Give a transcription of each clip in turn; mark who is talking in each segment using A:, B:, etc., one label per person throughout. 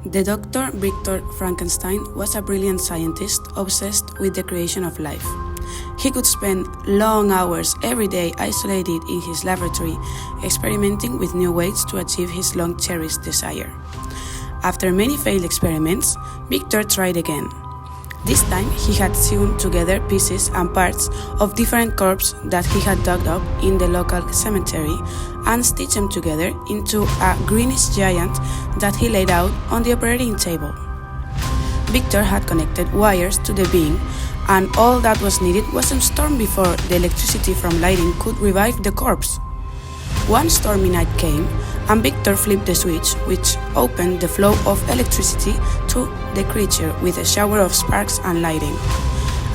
A: The doctor Victor Frankenstein was a brilliant scientist obsessed with the creation of life. He could spend long hours every day isolated in his laboratory, experimenting with new ways to achieve his long-cherished desire. After many failed experiments, Victor tried again. This time he had sewn together pieces and parts of different corpses that he had dug up in the local cemetery and stitched them together into a greenish giant that he laid out on the operating table. Victor had connected wires to the being, and all that was needed was some storm before the electricity from lighting could revive the corpse. One stormy night came, and Victor flipped the switch, which opened the flow of electricity to the creature with a shower of sparks and lighting.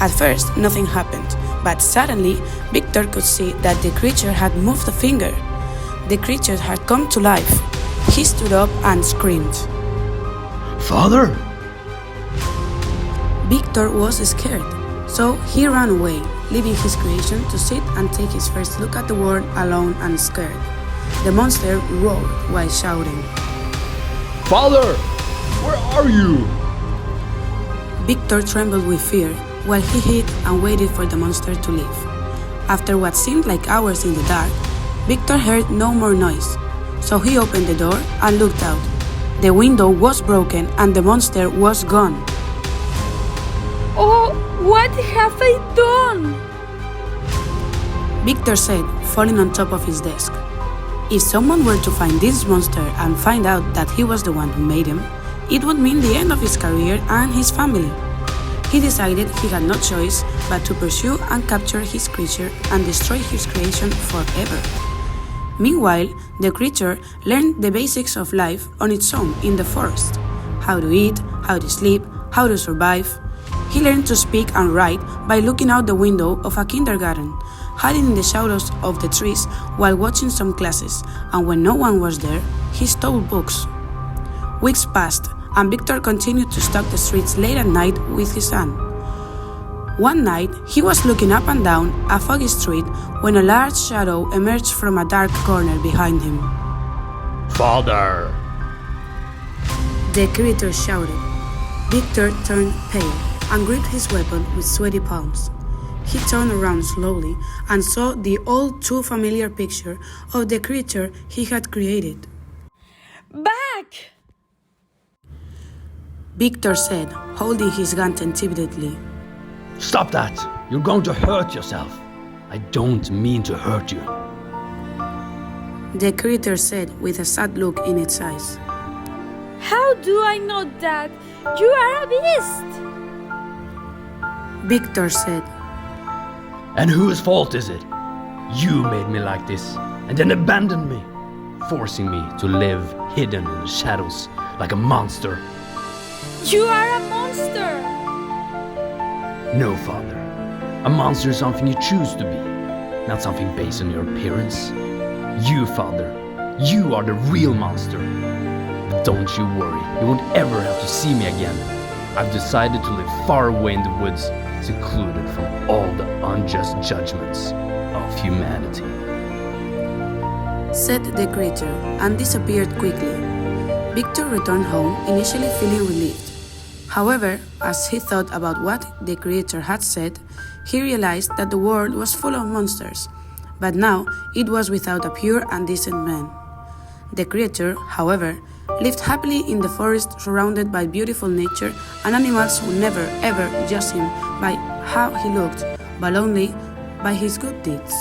A: At first, nothing happened, but suddenly, Victor could see that the creature had moved a finger. The creature had come to life. He stood up and screamed.
B: "Father!"
A: Victor was scared, so he ran away, leaving his creation to sit and take his first look at the world alone and scared. The monster roared while shouting,
B: "Father! Where are you?"
A: Victor trembled with fear while he hid and waited for the monster to leave. After what seemed like hours in the dark, Victor heard no more noise, so he opened the door and looked out. The window was broken and the monster was gone.
C: "Oh, what have I done?"
A: Victor said, falling on top of his desk. If someone were to find this monster and find out that he was the one who made him, it would mean the end of his career and his family. He decided he had no choice but to pursue and capture his creature and destroy his creation forever. Meanwhile, the creature learned the basics of life on its own in the forest: how to eat, how to sleep, how to survive. He learned to speak and write by looking out the window of a kindergarten, hiding in the shadows of the trees while watching some classes, and when no one was there, he stole books. Weeks passed, and Victor continued to stalk the streets late at night with his son. One night, he was looking up and down a foggy street when a large shadow emerged from a dark corner behind him.
B: "Father!"
A: The creature shouted. Victor turned pale and gripped his weapon with sweaty palms. He turned around slowly and saw the all too familiar picture of the creature he had created.
C: "Back!"
A: Victor said, holding his gun tentatively.
B: "Stop that! You're going to hurt yourself. I don't mean to hurt you."
A: The creature said with a sad look in its eyes.
C: "How do I know that? You are a beast!"
A: Victor said,
B: "And whose fault is it? You made me like this, and then abandoned me, forcing me to live hidden in the shadows like a monster."
C: "You are a monster!"
B: No, Father. A monster is something you choose to be, not something based on your appearance. You, Father, you are the real monster. But don't you worry, you won't ever have to see me again. I've decided to live far away in the woods, secluded from all the unjust judgments of humanity,"
A: said the creature, and disappeared quickly. Victor returned home, initially feeling relieved. However, as he thought about what the creature had said, he realized that the world was full of monsters, but now it was without a pure and decent man. The creature, however, lived happily in the forest, surrounded by beautiful nature and animals who never ever judged him by how he looked, but only by his good deeds.